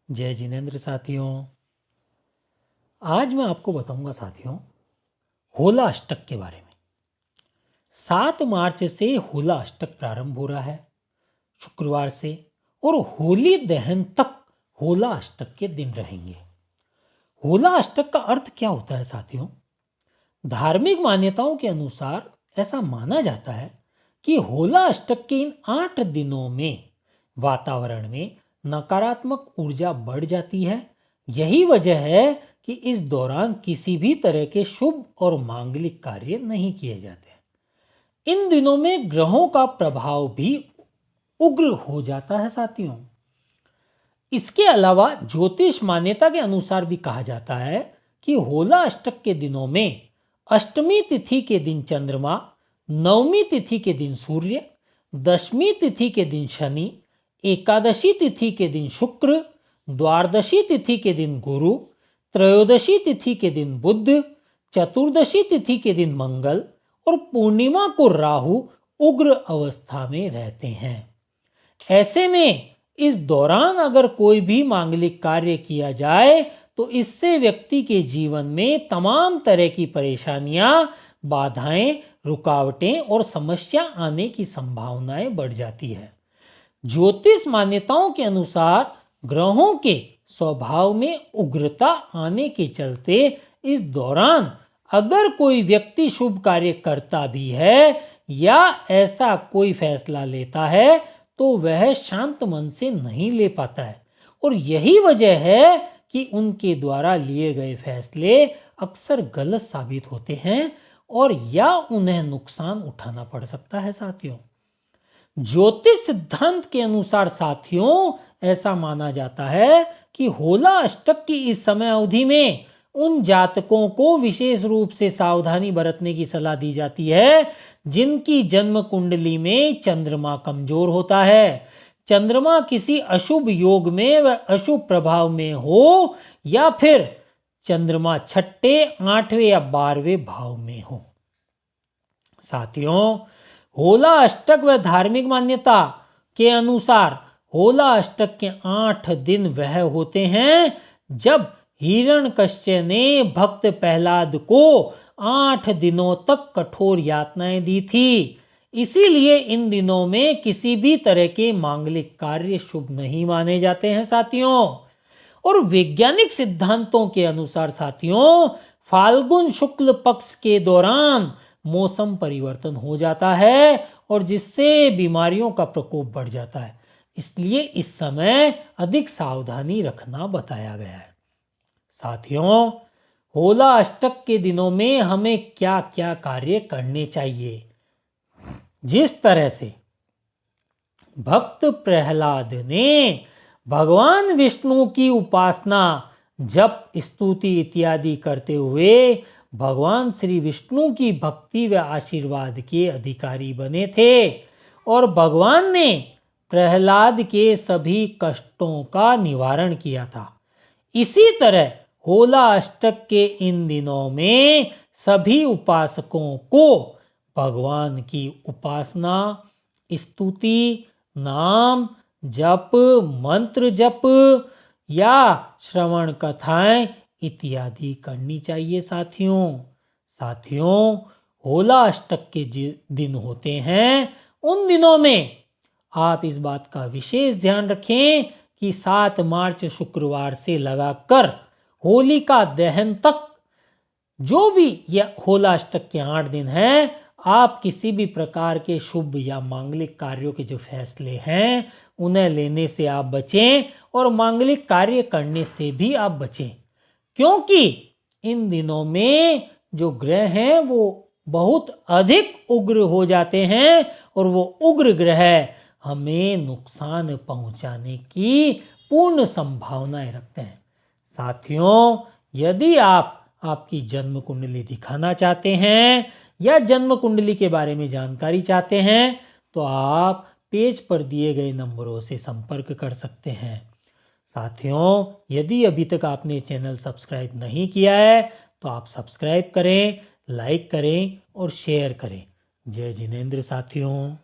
जय जिनेंद्र साथियों। आज मैं आपको बताऊंगा साथियों होला अष्टक के बारे में। 7 मार्च से होला अष्टक प्रारंभ हो रहा है, शुक्रवार से, और होली दहन तक होला अष्टक के दिन रहेंगे। होला अष्टक का अर्थ क्या होता है साथियों? धार्मिक मान्यताओं के अनुसार ऐसा माना जाता है कि होला अष्टक के इन 8 दिनों में वातावरण में नकारात्मक ऊर्जा बढ़ जाती है। यही वजह है कि इस दौरान किसी भी तरह के शुभ और मांगलिक कार्य नहीं किए जाते। इन दिनों में ग्रहों का प्रभाव भी उग्र हो जाता है साथियों। इसके अलावा ज्योतिष मान्यता के अनुसार भी कहा जाता है कि होला अष्टक के दिनों में अष्टमी तिथि के दिन चंद्रमा, नवमी तिथि के दिन सूर्य, दशमी तिथि के दिन शनि, एकादशी तिथि के दिन शुक्र, द्वादशी तिथि के दिन गुरु, त्रयोदशी तिथि के दिन बुध, चतुर्दशी तिथि के दिन मंगल और पूर्णिमा को राहु उग्र अवस्था में रहते हैं। ऐसे में इस दौरान अगर कोई भी मांगलिक कार्य किया जाए तो इससे व्यक्ति के जीवन में तमाम तरह की परेशानियां, बाधाएं, रुकावटें और समस्या आने की संभावनाएं बढ़ जाती है। ज्योतिष मान्यताओं के अनुसार ग्रहों के स्वभाव में उग्रता आने के चलते इस दौरान अगर कोई व्यक्ति शुभ कार्य करता भी है या ऐसा कोई फैसला लेता है तो वह शांत मन से नहीं ले पाता है, और यही वजह है कि उनके द्वारा लिए गए फैसले अक्सर गलत साबित होते हैं और या उन्हें नुकसान उठाना पड़ सकता है साथियों। ज्योतिष सिद्धांत के अनुसार साथियों ऐसा माना जाता है कि होला अष्टक की इस समय अवधि में उन जातकों को विशेष रूप से सावधानी बरतने की सलाह दी जाती है जिनकी जन्म कुंडली में चंद्रमा कमजोर होता है, चंद्रमा किसी अशुभ योग में व अशुभ प्रभाव में हो, या फिर चंद्रमा छठे, 8वें या 12वें भाव में हो। साथियों, होला अष्टक व धार्मिक मान्यता के अनुसार होला अष्टक के 8 दिन वह होते हैं जब हिरण्यकश्यप ने भक्त प्रहलाद को 8 दिनों तक कठोर यातनाएं दी थी। इसीलिए इन दिनों में किसी भी तरह के मांगलिक कार्य शुभ नहीं माने जाते हैं साथियों। और वैज्ञानिक सिद्धांतों के अनुसार साथियों फाल्गुन शुक्ल पक्ष के दौरान मौसम परिवर्तन हो जाता है और जिससे बीमारियों का प्रकोप बढ़ जाता है। इसलिए इस समय अधिक सावधानी रखना बताया गया है। साथियों, होला अष्टक के दिनों में हमें क्या क्या कार्य करने चाहिए? जिस तरह से भक्त प्रहलाद ने भगवान विष्णु की उपासना, जप, स्तुति इत्यादि करते हुए भगवान श्री विष्णु की भक्ति व आशीर्वाद के अधिकारी बने थे और भगवान ने प्रहलाद के सभी कष्टों का निवारण किया था। इसी तरह होला अष्टक के इन दिनों में सभी उपासकों को भगवान की उपासना, स्तुति, नाम जप, मंत्र जप या श्रवण कथाएं इत्यादि करनी चाहिए साथियों, होला अष्टक के दिन होते हैं उन दिनों में आप इस बात का विशेष ध्यान रखें कि 7 मार्च शुक्रवार से लगाकर होलिका दहन तक जो भी यह होला अष्टक के 8 दिन हैं, आप किसी भी प्रकार के शुभ या मांगलिक कार्यों के जो फैसले हैं उन्हें लेने से आप बचें और मांगलिक कार्य करने से भी आप बचें, क्योंकि इन दिनों में जो ग्रह हैं वो बहुत अधिक उग्र हो जाते हैं और वो उग्र ग्रह हमें नुकसान पहुंचाने की पूर्ण संभावनाएं रखते हैं। साथियों, यदि आप आपकी जन्म कुंडली दिखाना चाहते हैं या जन्म कुंडली के बारे में जानकारी चाहते हैं तो आप पेज पर दिए गए नंबरों से संपर्क कर सकते हैं। साथियों, यदि अभी तक आपने चैनल सब्सक्राइब नहीं किया है तो आप सब्सक्राइब करें, लाइक करें और शेयर करें। जय जिनेंद्र साथियों।